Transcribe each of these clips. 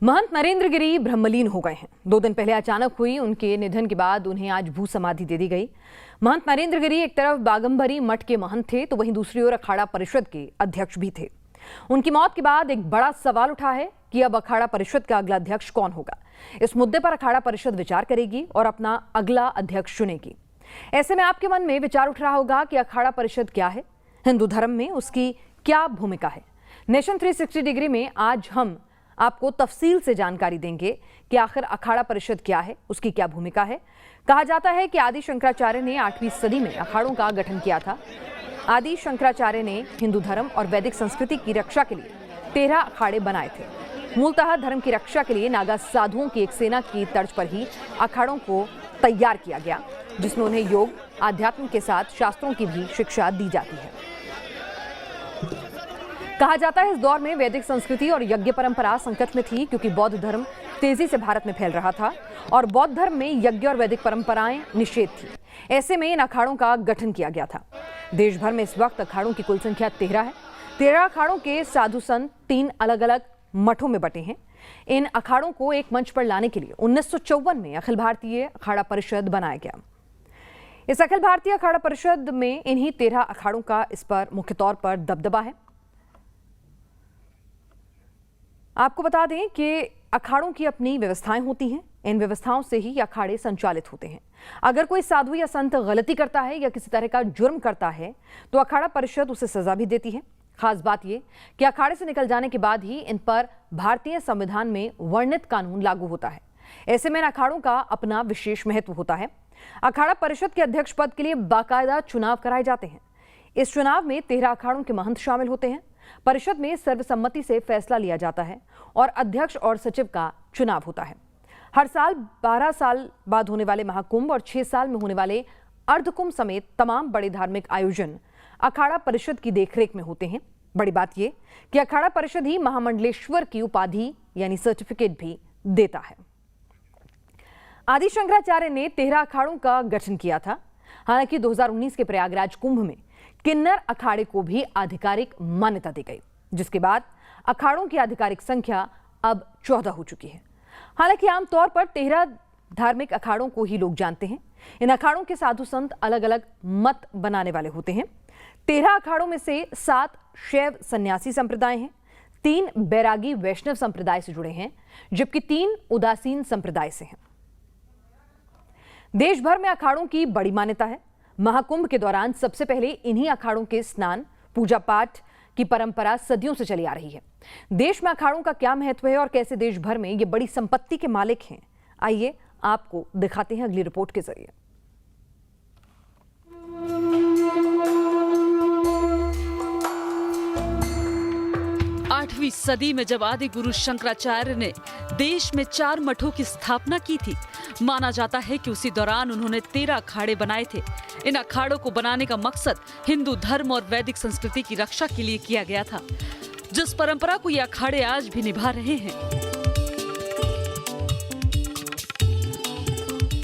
महंत नरेंद्र गिरी ब्रह्मलीन हो गए हैं। 2 दिन पहले अचानक हुई उनके निधन के बाद उन्हें आज भू समाधि दे दी गई। महंत नरेंद्र गिरी एक तरफ बागंबरी मठ के महंत थे तो वहीं दूसरी ओर अखाड़ा परिषद के अध्यक्ष भी थे। उनकी मौत के बाद एक बड़ा सवाल उठा है कि अब अखाड़ा परिषद का अगला अध्यक्ष कौन होगा। इस मुद्दे पर अखाड़ा परिषद विचार करेगी और अपना अगला अध्यक्ष चुनेगी। ऐसे में आपके मन में विचार उठ रहा होगा कि अखाड़ा परिषद क्या है, हिंदू धर्म में उसकी क्या भूमिका है। नेशन 360 डिग्री में आज हम आपको तफसील से जानकारी देंगे कि आखिर अखाड़ा परिषद क्या है, उसकी क्या भूमिका है। कहा जाता है कि आदि शंकराचार्य ने 8वीं सदी में अखाड़ों का गठन किया था। आदि शंकराचार्य ने हिंदू धर्म और वैदिक संस्कृति की रक्षा के लिए 13 अखाड़े बनाए थे। मूलतः धर्म की रक्षा के लिए नागा साधुओं की एक सेना की तर्ज पर ही अखाड़ों को तैयार किया गया, जिसमें उन्हें योग, आध्यात्म के साथ शास्त्रों की भी शिक्षा दी जाती है। कहा जाता है इस दौर में वैदिक संस्कृति और यज्ञ परंपरा संकट में थी, क्योंकि बौद्ध धर्म तेजी से भारत में फैल रहा था और बौद्ध धर्म में यज्ञ और वैदिक परंपराएं निषेध थी। ऐसे में इन अखाड़ों का गठन किया गया था। देश भर में इस वक्त अखाड़ों की कुल संख्या 13 है। 13 अखाड़ों के साधु संत 3 अलग अलग मठों में बटे हैं। इन अखाड़ों को एक मंच पर लाने के लिए 1954 में अखिल भारतीय अखाड़ा परिषद बनाया गया। इस अखिल भारतीय अखाड़ा परिषद में इन्हीं 13 अखाड़ों का इस पर मुख्य तौर पर दबदबा है। आपको बता दें कि अखाड़ों की अपनी व्यवस्थाएं होती हैं। इन व्यवस्थाओं से ही अखाड़े संचालित होते हैं। अगर कोई साधु या संत गलती करता है या किसी तरह का जुर्म करता है तो अखाड़ा परिषद उसे सजा भी देती है। खास बात यह कि अखाड़े से निकल जाने के बाद ही इन पर भारतीय संविधान में वर्णित कानून लागू होता है। ऐसे में इन अखाड़ों का अपना विशेष महत्व होता है। अखाड़ा परिषद के अध्यक्ष पद के लिए बाकायदा चुनाव कराए जाते हैं। इस चुनाव में 13 अखाड़ों के महंत शामिल होते हैं। परिषद में सर्वसम्मति से फैसला लिया जाता है और अध्यक्ष और सचिव का चुनाव होता है। हर साल 12 साल बाद होने वाले महाकुंभ और 6 साल में होने वाले अर्धकुंभ समेत तमाम बड़े धार्मिक आयोजन अखाड़ा परिषद की देखरेख में होते हैं। बड़ी बात यह कि अखाड़ा परिषद ही महामंडलेश्वर की उपाधि यानी सर्टिफिकेट भी देता है। आदि शंकराचार्य ने 13 अखाड़ों का गठन किया था। हालांकि 2019 के प्रयागराज कुंभ में किन्नर अखाड़े को भी आधिकारिक मान्यता दी गई, जिसके बाद अखाड़ों की आधिकारिक संख्या अब 14 हो चुकी है। हालांकि आमतौर पर 13 धार्मिक अखाड़ों को ही लोग जानते हैं। इन अखाड़ों के साधु संत अलग अलग मत बनाने वाले होते हैं। 13 अखाड़ों में से 7 शैव सन्यासी संप्रदाय हैं, 3 बैरागी वैष्णव संप्रदाय से जुड़े हैं, जबकि 3 उदासीन संप्रदाय से हैं। देश भर में अखाड़ों की बड़ी मान्यता है। महाकुंभ के दौरान सबसे पहले इन्हीं अखाड़ों के स्नान, पूजा पाठ की परंपरा सदियों से चली आ रही है। देश में अखाड़ों का क्या महत्व है और कैसे देश भर में ये बड़ी संपत्ति के मालिक हैं, आइए आपको दिखाते हैं अगली रिपोर्ट के जरिए। 8वीं सदी में जब आदि गुरु शंकराचार्य ने देश में 4 मठों की स्थापना की थी, माना जाता है कि उसी दौरान उन्होंने 13 अखाड़े बनाए थे। इन अखाड़ों को बनाने का मकसद हिंदू धर्म और वैदिक संस्कृति की रक्षा के लिए किया गया था, जिस परंपरा को ये अखाड़े आज भी निभा रहे हैं।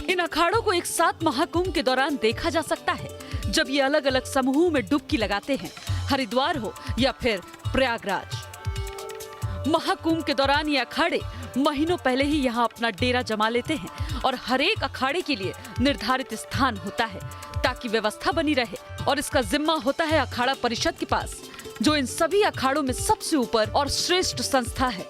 इन अखाड़ों को एक साथ महाकुंभ के दौरान देखा जा सकता है, जब ये अलग अलग समूह में डुबकी लगाते हैं, हरिद्वार हो या फिर प्रयागराज। महाकुंभ के दौरान ये अखाड़े महीनों पहले ही यहाँ अपना डेरा जमा लेते हैं और हर एक अखाड़े के लिए निर्धारित स्थान होता है ताकि व्यवस्था बनी रहे, और इसका जिम्मा होता है अखाड़ा परिषद के पास, जो इन सभी अखाड़ों में सबसे ऊपर और श्रेष्ठ संस्था है।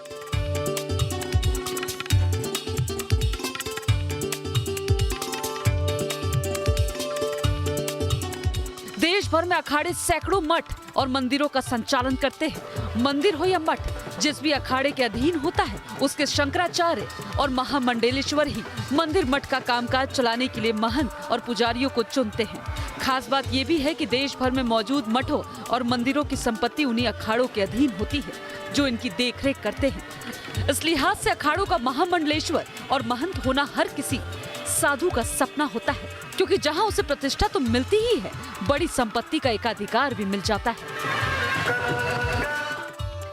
देश भर में अखाड़े सैकड़ों मठ और मंदिरों का संचालन करते हैं। मंदिर हो या मठ, जिस भी अखाड़े के अधीन होता है उसके शंकराचार्य और महामंडलेश्वर ही मंदिर मठ का कामकाज चलाने के लिए महंत और पुजारियों को चुनते हैं। खास बात यह भी है कि देश भर में मौजूद मठों और मंदिरों की संपत्ति उन्हीं अखाड़ों के अधीन होती है, जो इनकी देखरेख करते हैं। इस लिहाज से अखाड़ों का महामंडलेश्वर और महंत होना हर किसी साधु का सपना होता है, क्योंकि जहां उसे प्रतिष्ठा तो मिलती ही है, बड़ी संपत्ति का एकाधिकार भी मिल जाता है।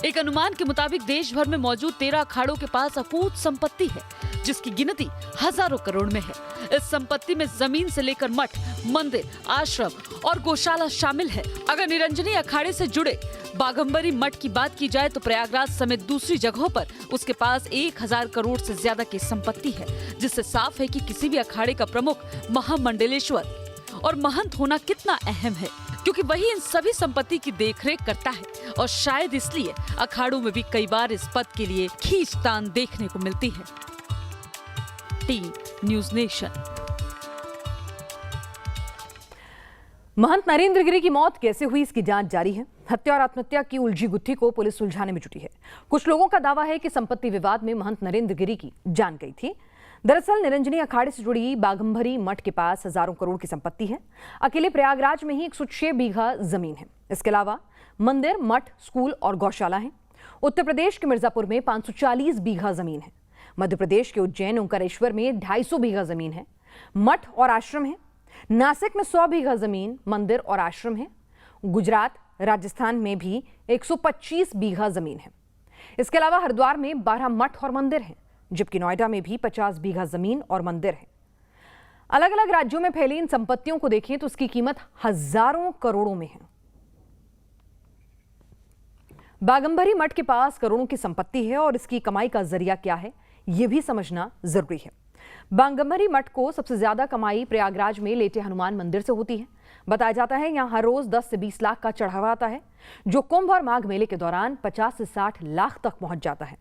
एक अनुमान के मुताबिक देश भर में मौजूद 13 अखाड़ों के पास अकूत संपत्ति है, जिसकी गिनती हजारों करोड़ में है। इस संपत्ति में जमीन से लेकर मठ, मंदिर, आश्रम और गौशाला शामिल है। अगर निरंजनी अखाड़े से जुड़े बाघंबरी मठ की बात की जाए तो प्रयागराज समेत दूसरी जगहों पर उसके पास 1000 करोड़ से ज्यादा की संपत्ति है, जिससे साफ है कि किसी भी अखाड़े का प्रमुख महामंडलेश्वर और महंत होना कितना अहम है, क्योंकि वही इन सभी संपत्ति की देखरेख करता है। और शायद इसलिए अखाड़ों में भी कई बार इस पद के लिए खींचतान देखने को मिलती है। Team news nation. Mahant Narendra Giri की मौत कैसे हुई, इसकी जांच जारी है। हत्या और आत्महत्या की उलझी गुत्थी को पुलिस सुलझाने में जुटी है। कुछ लोगों का दावा है कि संपत्ति विवाद में महंत नरेंद्र गिरी की जान गई थी। दरअसल निरंजनी अखाड़े से जुड़ी बाघंबरी मठ के पास हजारों करोड़ की संपत्ति है। अकेले प्रयागराज में ही 106 बीघा जमीन है। इसके अलावा मंदिर, मठ, स्कूल और गौशाला है। उत्तर प्रदेश के मिर्जापुर में 540 बीघा जमीन है। मध्य प्रदेश के उज्जैन ओंकारेश्वर में 250 बीघा जमीन है। मठ और आश्रम है। नासिक में 100 बीघा जमीन, मंदिर और आश्रम है। गुजरात, राजस्थान में भी 125 बीघा जमीन है। इसके अलावा हरिद्वार में 12 मठ और मंदिर हैं, जबकि नोएडा में भी 50 बीघा जमीन और मंदिर है। अलग अलग राज्यों में फैली इन संपत्तियों को देखें तो उसकी कीमत हजारों करोड़ों में है। बाघंबरी मठ के पास करोड़ों की संपत्ति है और इसकी कमाई का जरिया क्या है, यह भी समझना जरूरी है। बाघंबरी मठ को सबसे ज्यादा कमाई प्रयागराज में लेटे हनुमान मंदिर से होती है। बताया जाता है यहां हर रोज 10 से 20 लाख का चढ़ावा आता है, जो कुंभ और माघ मेले के दौरान 50 से 60 लाख तक पहुंच जाता है।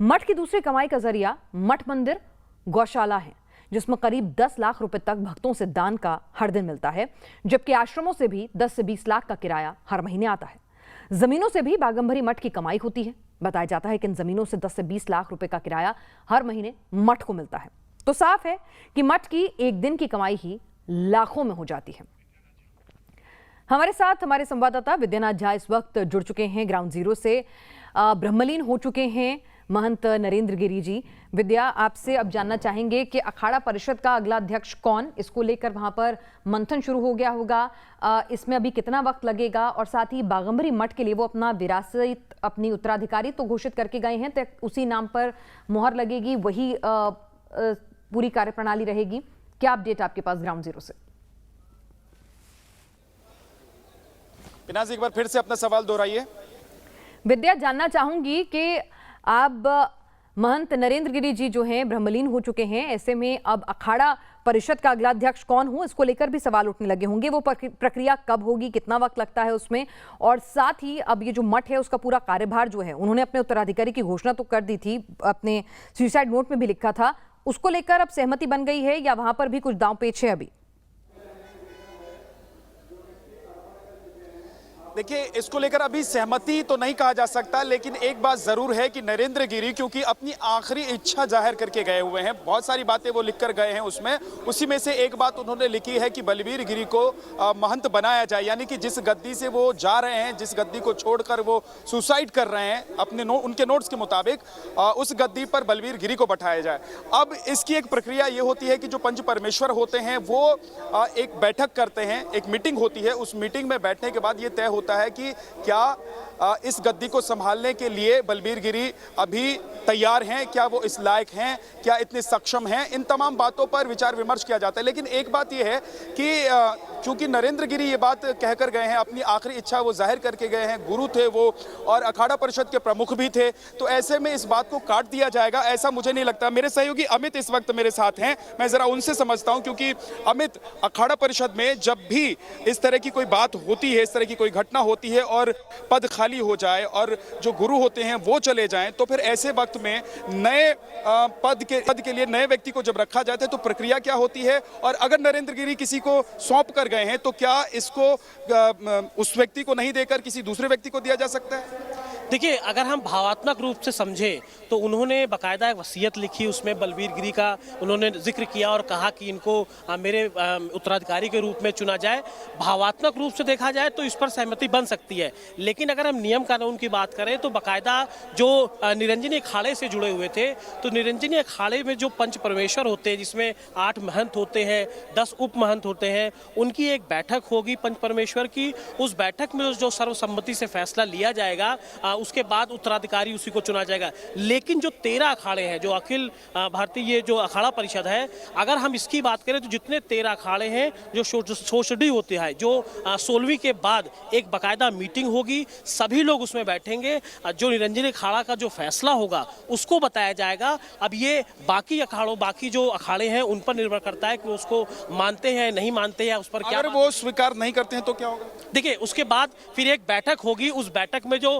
मठ की दूसरी कमाई का जरिया मठ, मंदिर, गौशाला है, जिसमें करीब 10 लाख रुपए तक भक्तों से दान का हर दिन मिलता है, जबकि आश्रमों से भी 10 से 20 लाख का किराया हर महीने आता है। जमीनों से भी बाघंबरी मठ की कमाई होती है। बताया जाता है कि इन जमीनों से 10 से 20 लाख रुपए का किराया हर महीने मठ को मिलता है। तो साफ है कि मठ की एक दिन की कमाई ही लाखों में हो जाती है। हमारे साथ हमारे संवाददाता विद्यानाथ झा इस वक्त जुड़ चुके हैं ग्राउंड जीरो से। ब्रह्मलीन हो चुके हैं महंत नरेंद्र गिरी जी। विद्या, आपसे अब जानना चाहेंगे कि अखाड़ा परिषद का अगला अध्यक्ष कौन, इसको लेकर वहां पर मंथन शुरू हो गया होगा, इसमें अभी कितना वक्त लगेगा, और साथ ही बाघंबरी मठ के लिए वो अपना विरासत, अपनी उत्तराधिकारी तो घोषित करके गए हैं, तो उसी नाम पर मोहर लगेगी, वही पूरी कार्यप्रणाली रहेगी। क्या अपडेट आपके पास ग्राउंड जीरो से? पिनाज, एक बार फिर से अपना सवाल दोहराइए। विद्या, जानना चाहूंगी कि अब महंत नरेंद्र गिरी जी जो हैं ब्रह्मलीन हो चुके हैं, ऐसे में अब अखाड़ा परिषद का अगला अध्यक्ष कौन हो, इसको लेकर भी सवाल उठने लगे होंगे। वो प्रक्रिया कब होगी, कितना वक्त लगता है उसमें, और साथ ही अब ये जो मठ है उसका पूरा कार्यभार जो है, उन्होंने अपने उत्तराधिकारी की घोषणा तो कर दी थी, अपने सुसाइड नोट में भी लिखा था, उसको लेकर अब सहमति बन गई है या वहां पर भी कुछ दांव पेच है अभी? देखिए, इसको लेकर अभी सहमति तो नहीं कहा जा सकता, लेकिन एक बात जरूर है कि नरेंद्र गिरी क्योंकि अपनी आखिरी इच्छा जाहिर करके गए हुए हैं, बहुत सारी बातें वो लिखकर गए हैं उसमें, उसी में से एक बात उन्होंने लिखी है कि बलबीर गिरी को महंत बनाया जाए, यानी कि जिस गद्दी से वो जा रहे हैं, जिस गद्दी को छोड़कर वो सुसाइड कर रहे हैं, अपने उनके नोट्स के मुताबिक उस गद्दी पर बलबीर गिरी को बैठाया जाए। अब इसकी एक प्रक्रिया ये होती है कि जो पंच परमेश्वर होते हैं वो एक बैठक करते हैं, एक मीटिंग होती है, उस मीटिंग में बैठने के बाद ये तय होता है कि क्या इस गद्दी को संभालने के लिए बलबीर गिरी अभी तैयार हैं, क्या वो इस लायक हैं, क्या इतने सक्षम हैं, इन तमाम बातों पर विचार विमर्श किया जाता है। लेकिन एक बात यह है कि चूंकि नरेंद्र गिरी ये बात कहकर गए हैं, अपनी आखिरी इच्छा वो जाहिर करके गए हैं, गुरु थे वो और अखाड़ा परिषद के प्रमुख भी थे, तो ऐसे में इस बात को काट दिया जाएगा ऐसा मुझे नहीं लगता। मेरे सहयोगी अमित इस वक्त मेरे साथ हैं, मैं जरा उनसे समझता हूं, क्योंकि अमित, अखाड़ा परिषद में जब भी इस तरह की कोई बात होती है, इस तरह की कोई घटना होती है और पद खाली हो जाए और जो गुरु होते हैं वो चले जाएं, तो फिर ऐसे वक्त में नए पद के लिए नए व्यक्ति को जब रखा जाता है तो प्रक्रिया क्या होती है, और अगर नरेंद्र गिरी किसी को सौंप कर गए हैं तो क्या इसको उस व्यक्ति को नहीं देकर किसी दूसरे व्यक्ति को दिया जा सकता है? देखिए, अगर हम भावात्मक रूप से समझें तो उन्होंने बाकायदा एक वसीयत लिखी, उसमें बलबीर गिरी का उन्होंने जिक्र किया और कहा कि इनको मेरे उत्तराधिकारी के रूप में चुना जाए। भावात्मक रूप से देखा जाए तो इस पर सहमति बन सकती है, लेकिन अगर हम नियम कानून की बात करें तो बाकायदा जो निरंजनी अखाड़े से जुड़े हुए थे, तो निरंजनी अखाड़े में जो पंच परमेश्वर होते हैं, जिसमें 8 महंत होते हैं, 10 उप महंत होते हैं, उनकी एक बैठक होगी पंच परमेश्वर की। उस बैठक में जो सर्वसम्मति से फैसला लिया जाएगा उसके बाद उत्तराधिकारी उसी को चुना जाएगा। लेकिन जो 13 अखाड़े हैं, जो अखिल भारतीय जो अखाड़ा परिषद है, अगर हम इसकी बात करें तो जितने 13 अखाड़े हैं जो सोशडी होते हैं, जो 16वीं के बाद एक बाकायदा मीटिंग होगी, सभी लोग उसमें बैठेंगे, जो निरंजनी अखाड़ा का जो फैसला होगा उसको बताया जाएगा। अब ये बाकी जो अखाड़े हैं उन पर निर्भर करता है कि उसको मानते हैं नहीं मानते हैं, उस पर क्या अगर वो स्वीकार नहीं करते हैं तो क्या होगा? देखिए, उसके बाद फिर एक बैठक होगी, उस बैठक में जो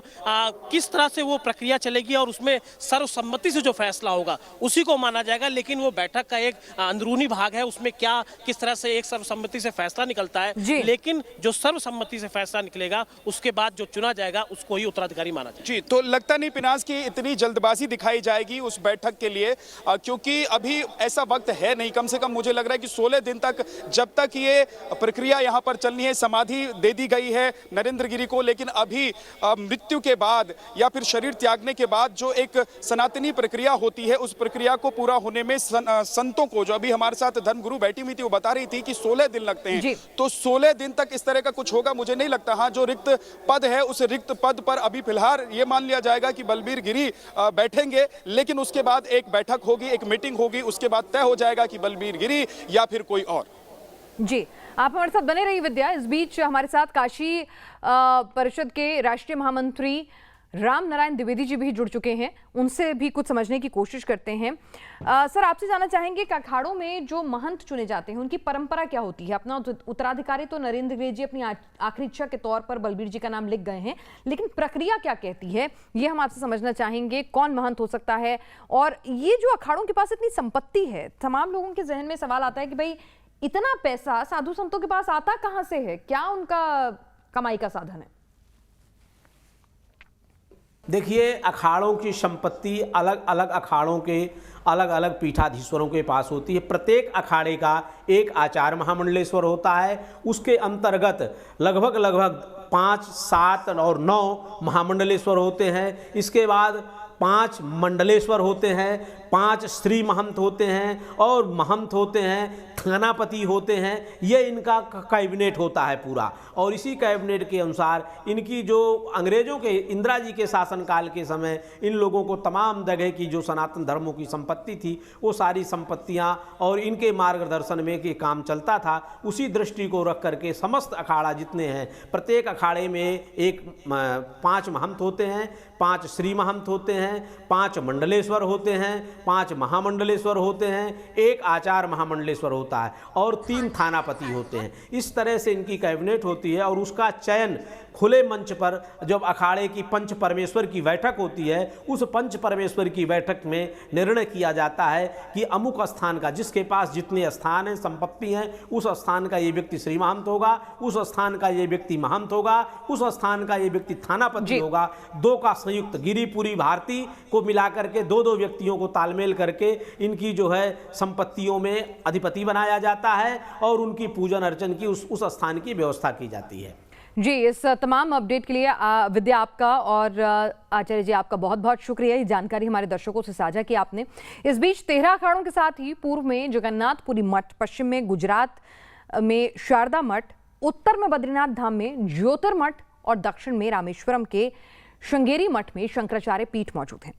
किस तरह से वो प्रक्रिया चलेगी और उसमें सर्वसम्मति से जो फैसला होगा उसी को माना जाएगा। लेकिन वो बैठक का एक अंदरूनी भाग है, उसमें क्या किस तरह से एक सर्वसम्मति से फैसला निकलता है, लेकिन जो सर्वसम्मति से फैसला निकलेगा उसके बाद जो चुना जाएगा उसको ही उत्तराधिकारी माना जाएगा। जी, तो लगता नहीं पिनाज की इतनी जल्दबाजी दिखाई जाएगी उस बैठक के लिए, क्योंकि अभी ऐसा वक्त है नहीं। कम से कम मुझे लग रहा है कि 16 दिन तक, जब तक ये प्रक्रिया यहाँ पर चलनी है, समाधि दे दी गई है नरेंद्र गिरी को, लेकिन अभी मृत्यु के बाद या फिर शरीर त्यागने के बाद जो एक सनातनी प्रक्रिया होती है, उस प्रक्रिया को पूरा होने में संतों को, जो अभी हमारे साथ धर्मगुरु बैठी हुई थी, वो बता रही थी कि 16 दिन लगते हैं। तो 16 दिन तक इस तरह का कुछ होगा मुझे नहीं लगता। हाँ, जो रिक्त पद है उस रिक्त पद पर अभी फिलहाल ये मान लिया जाएगा कि बलबीर गिरी बैठेंगे, लेकिन उसके बाद एक बैठक होगी, एक मीटिंग होगी, उसके बाद तय हो जाएगा कि बलबीर गिरी या फिर कोई और। जी, आप हमारे साथ बने रहिए विद्या। इस बीच हमारे साथ काशी परिषद के राष्ट्रीय महामंत्री राम नारायण द्विवेदी जी भी जुड़ चुके हैं, उनसे भी कुछ समझने की कोशिश करते हैं। सर, आपसे जानना चाहेंगे कि अखाड़ों में जो महंत चुने जाते हैं उनकी परंपरा क्या होती है? अपना उत्तराधिकारी तो नरेंद्र गिरी जी अपनी आखिरी इच्छा के तौर पर बलबीर जी का नाम लिख गए हैं, लेकिन प्रक्रिया क्या कहती है ये हम आपसे समझना चाहेंगे। कौन महंत हो सकता है? और ये जो अखाड़ों के पास इतनी संपत्ति है, तमाम लोगों के जहन में सवाल आता है कि भाई इतना पैसा साधु संतों के पास आता कहां से है? क्या उनका कमाई का साधन है? देखिए, अखाड़ों की संपत्ति अलग अलग अखाड़ों के अलग अलग पीठाधीश्वरों के पास होती है। प्रत्येक अखाड़े का एक आचार्य महामंडलेश्वर होता है, उसके अंतर्गत लगभग 5, 7 और 9 महामंडलेश्वर होते हैं। इसके बाद 5 मंडलेश्वर होते हैं, 5 श्री महंत होते हैं और महंत होते हैं, थानापति होते हैं। ये इनका कैबिनेट होता है पूरा, और इसी कैबिनेट के अनुसार इनकी जो अंग्रेजों के इंदिरा जी के शासनकाल के समय इन लोगों को तमाम जगह की जो सनातन धर्मों की संपत्ति थी वो सारी संपत्तियां और इनके मार्गदर्शन में के काम चलता था। उसी दृष्टि को रख करके समस्त अखाड़ा जितने हैं, प्रत्येक अखाड़े में 5 महंत होते हैं, 5 श्री महंत होते हैं, 5 मंडलेश्वर होते हैं, 5 महामंडलेश्वर होते हैं, 1 आचार्य महामंडलेश्वर होता है और 3 थानापति होते हैं। इस तरह से इनकी कैबिनेट होती है और उसका चयन खुले मंच पर जब अखाड़े की पंच परमेश्वर की बैठक होती है, उस पंच परमेश्वर की बैठक में निर्णय किया जाता है कि अमुक स्थान का, जिसके पास जितने स्थान हैं, संपत्ति हैं, उस स्थान का ये व्यक्ति श्री महंत होगा, उस स्थान का ये व्यक्ति महंत होगा, उस स्थान का ये व्यक्ति थानापति होगा। 2 का संयुक्त गिरिपुरी भारती को मिलाकर के 2 व्यक्तियों को तालमेल करके इनकी जो है संपत्तियों में अधिपति बनाया जाता है और उनकी पूजन अर्चन की उस स्थान की व्यवस्था की जाती है। जी, इस तमाम अपडेट के लिए विद्या आपका और आचार्य जी आपका बहुत बहुत शुक्रिया। ये जानकारी हमारे दर्शकों से साझा की आपने। इस बीच 13 अखाड़ों के साथ ही पूर्व में जगन्नाथपुरी मठ, पश्चिम में गुजरात में शारदा मठ, उत्तर में बद्रीनाथ धाम में ज्योतिर्मठ और दक्षिण में रामेश्वरम के श्रृंगेरी मठ में शंकराचार्य पीठ मौजूद हैं।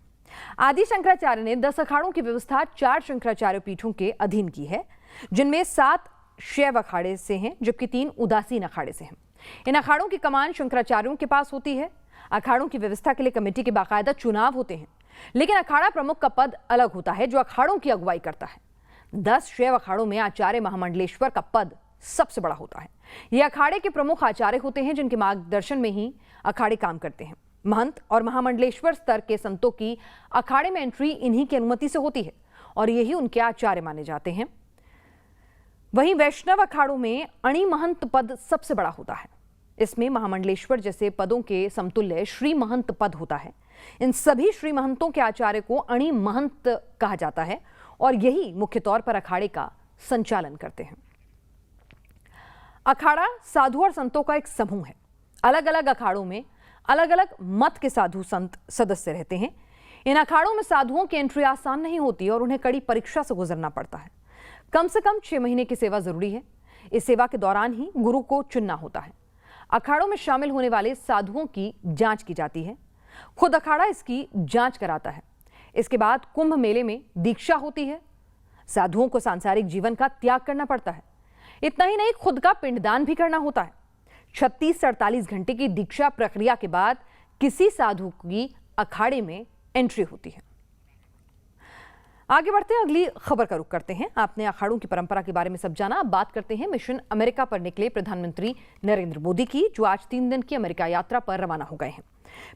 आदि शंकराचार्य ने 10 अखाड़ों की व्यवस्था 4 शंकराचार्य पीठों के अधीन की है, जिनमें 7 शैव अखाड़े से हैं जबकि 3 उदासीन अखाड़े से हैं। इन अखाड़ों की कमान शंकराचार्यों के पास होती है। अखाड़ों की व्यवस्था के लिए कमेटी के बाकायदा चुनाव होते हैं, लेकिन अखाड़ा प्रमुख का पद अलग होता है जो अखाड़ों की अगुवाई करता है। 10 शैव अखाड़ों में आचार्य महामंडलेश्वर का पद सबसे बड़ा होता है। ये अखाड़े के प्रमुख आचार्य होते हैं जिनके मार्गदर्शन में ही अखाड़े काम करते हैं। महंत और महामंडलेश्वर स्तर के संतों की अखाड़े में एंट्री इन्हीं की अनुमति से होती है और यही उनके आचार्य माने जाते हैं। वहीं वैष्णव अखाड़ों में अणि महंत पद सबसे बड़ा होता है। इसमें महामंडलेश्वर जैसे पदों के समतुल्य श्री महंत पद होता है। इन सभी श्री महंतों के आचार्य को अणि महंत कहा जाता है और यही मुख्य तौर पर अखाड़े का संचालन करते हैं। अखाड़ा साधु और संतों का एक समूह है। अलग अलग अखाड़ों में अलग अलग मत के साधु संत सदस्य रहते हैं। इन अखाड़ों में साधुओं की एंट्री आसान नहीं होती और उन्हें कड़ी परीक्षा से गुजरना पड़ता है। कम से कम 6 महीने की सेवा जरूरी है। इस सेवा के दौरान ही गुरु को चुनना होता है। अखाड़ों में शामिल होने वाले साधुओं की जांच की जाती है। खुद अखाड़ा इसकी जांच कराता है। इसके बाद कुंभ मेले में दीक्षा होती है। साधुओं को सांसारिक जीवन का त्याग करना पड़ता है। इतना ही नहीं, खुद का पिंडदान भी करना होता है। 36 से 48 घंटे की दीक्षा प्रक्रिया के बाद किसी साधु की अखाड़े में एंट्री होती है। आगे बढ़ते हैं, अगली खबर का रुख करते हैं। आपने अखाड़ों की परंपरा के बारे में सब जाना। अब बात करते हैं मिशन अमेरिका पर निकले प्रधानमंत्री नरेंद्र मोदी की, जो आज 3 दिन की अमेरिका यात्रा पर रवाना हो गए हैं।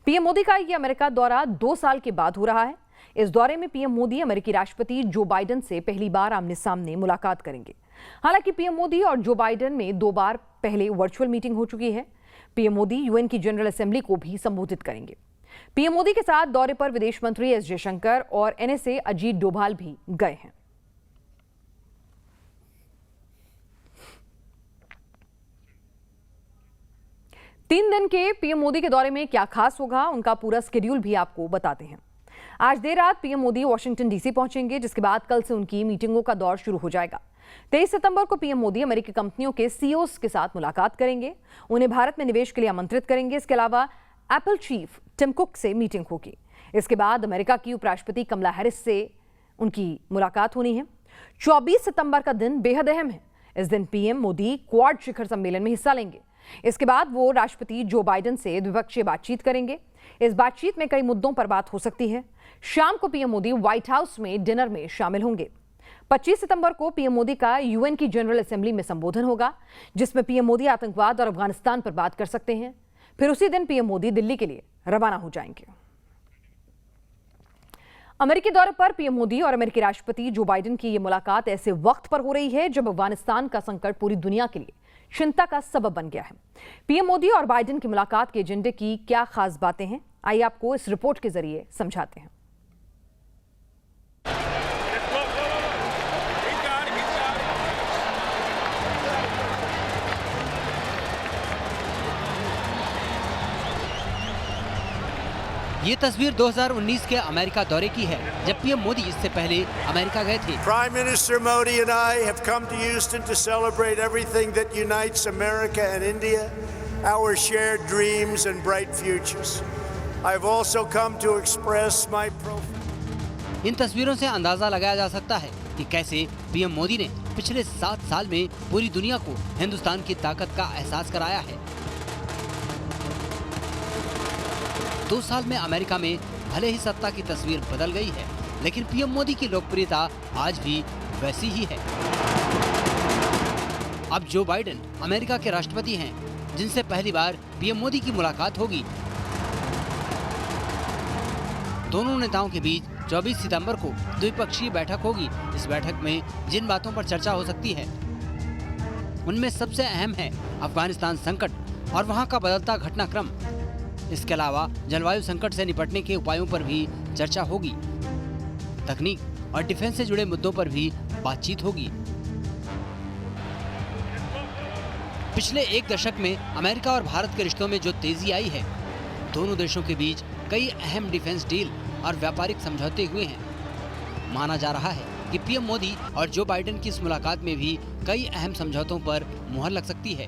पीएम मोदी का यह अमेरिका दौरा 2 साल के बाद हो रहा है। इस दौरे में पीएम मोदी अमेरिकी राष्ट्रपति जो बाइडेन से पहली बार आमने सामने मुलाकात करेंगे। हालांकि पीएम मोदी और जो बाइडेन में 2 बार पहले वर्चुअल मीटिंग हो चुकी है। पीएम मोदी यूएन की जनरल असेंबली को भी संबोधित करेंगे। पीएम मोदी के साथ दौरे पर विदेश मंत्री एस जयशंकर और एनएसए अजीत डोभाल भी गए हैं। तीन दिन के पीएम मोदी के दौरे में क्या खास होगा, उनका पूरा शेड्यूल भी आपको बताते हैं। आज देर रात पीएम मोदी वॉशिंगटन डीसी पहुंचेंगे, जिसके बाद कल से उनकी मीटिंगों का दौर शुरू हो जाएगा। 23 सितंबर को पीएम मोदी अमेरिकी कंपनियों के सीईओज के साथ मुलाकात करेंगे, उन्हें भारत में निवेश के लिए आमंत्रित करेंगे। इसके अलावा एप्पल चीफ टिम कुक से मीटिंग होगी। इसके बाद अमेरिका की उपराष्ट्रपति कमला हैरिस से उनकी मुलाकात होनी है। 24 सितंबर का दिन बेहद अहम है। इस दिन पीएम मोदी क्वाड शिखर सम्मेलन में हिस्सा लेंगे। इसके बाद वो राष्ट्रपति जो बाइडेन से द्विपक्षीय बातचीत करेंगे। इस बातचीत में कई मुद्दों पर बात हो सकती है। शाम को पीएम मोदी व्हाइट हाउस में डिनर में शामिल होंगे। 25 सितंबर को पीएम मोदी का यूएन की जनरल असेंबली में संबोधन होगा, जिसमें पीएम मोदी आतंकवाद और अफगानिस्तान पर बात कर सकते हैं। फिर उसी दिन पीएम मोदी दिल्ली के लिए रवाना हो जाएंगे। अमेरिकी दौरे पर पीएम मोदी और अमेरिकी राष्ट्रपति जो बाइडेन की यह मुलाकात ऐसे वक्त पर हो रही है जब अफगानिस्तान का संकट पूरी दुनिया के लिए चिंता का सबब बन गया है। पीएम मोदी और बाइडेन की मुलाकात के एजेंडे की क्या खास बातें हैं, आइए आपको इस रिपोर्ट के जरिए समझाते हैं। ये तस्वीर 2019 के अमेरिका दौरे की है, जब पीएम मोदी इससे पहले अमेरिका गए थे। Prime Minister Modi and I have come to Houston to celebrate everything that unites America and India, our shared dreams and bright futures. I've also come to express my इन तस्वीरों से अंदाजा लगाया जा सकता है कि कैसे पीएम मोदी ने पिछले 7 साल में पूरी दुनिया को हिंदुस्तान की ताकत का एहसास कराया है। 2 साल में अमेरिका में भले ही सत्ता की तस्वीर बदल गई है, लेकिन पीएम मोदी की लोकप्रियता आज भी वैसी ही है। अब जो बाइडेन अमेरिका के राष्ट्रपति हैं, जिनसे पहली बार पीएम मोदी की मुलाकात होगी। दोनों नेताओं के बीच 24 सितंबर को द्विपक्षीय बैठक होगी। इस बैठक में जिन बातों पर चर्चा हो सकती है, उनमें सबसे अहम है अफगानिस्तान संकट और वहां का बदलता घटनाक्रम। इसके अलावा जलवायु संकट से निपटने के उपायों पर भी चर्चा होगी। तकनीक और डिफेंस से जुड़े मुद्दों पर भी बातचीत होगी। पिछले 1 दशक में अमेरिका और भारत के रिश्तों में जो तेजी आई है, दोनों देशों के बीच कई अहम डिफेंस डील और व्यापारिक समझौते हुए हैं। माना जा रहा है कि पीएम मोदी और जो बाइडेन की इस मुलाकात में भी कई अहम समझौतों पर मुहर लग सकती है।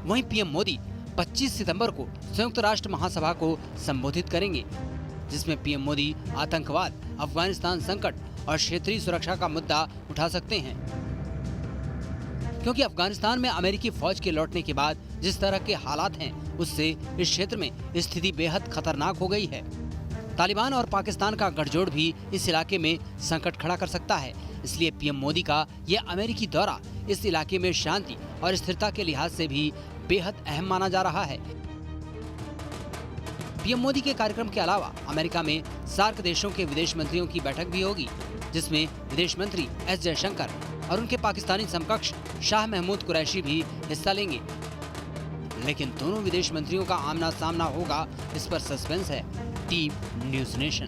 वहीं पीएम मोदी 25 सितंबर को संयुक्त राष्ट्र महासभा को संबोधित करेंगे, जिसमें पीएम मोदी आतंकवाद, अफगानिस्तान संकट और क्षेत्रीय सुरक्षा का मुद्दा उठा सकते हैं। क्योंकि अफगानिस्तान में अमेरिकी फौज के लौटने के बाद जिस तरह के हालात हैं, उससे इस क्षेत्र में स्थिति बेहद खतरनाक हो गई है। तालिबान और पाकिस्तान का गठजोड़ भी इस इलाके में संकट खड़ा कर सकता है। इसलिए पीएम मोदी का यह अमेरिकी दौरा इस इलाके में शांति और स्थिरता के लिहाज से भी बेहद अहम माना जा रहा है। पीएम मोदी के कार्यक्रम के अलावा अमेरिका में सार्क देशों के विदेश मंत्रियों की बैठक भी होगी, जिसमें विदेश मंत्री एस जयशंकर और उनके पाकिस्तानी समकक्ष शाह महमूद कुरैशी भी हिस्सा लेंगे। लेकिन दोनों विदेश मंत्रियों का आमना सामना होगा, इस पर सस्पेंस है। Team news nation.